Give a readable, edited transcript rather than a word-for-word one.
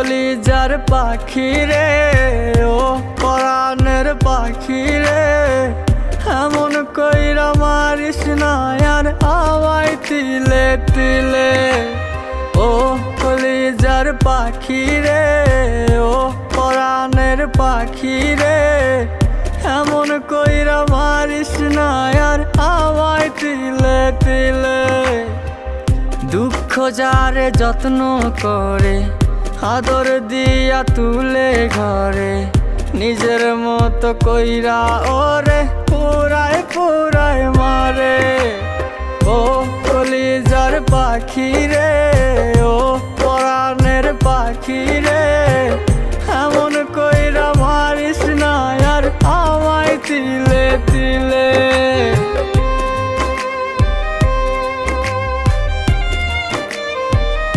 কলিজার পাখি রে, ও পরাণের পাখি রে, এমন কইরা মারিস না আর আমায় তিলে তিলে। ও কলিজার পাখি রে, ও পরাণের পাখি রে, এমন কইরা মারিস না আর আমায় তিলে তিলে। দুঃখ যারে যত্ন করে, আদর দিয়া তুলে ঘরে, নিজের মতো কইরা ওরে পুরায় পুরায় মারে। ও কলিজার পাখি রে, ও পরাণের পাখি রে,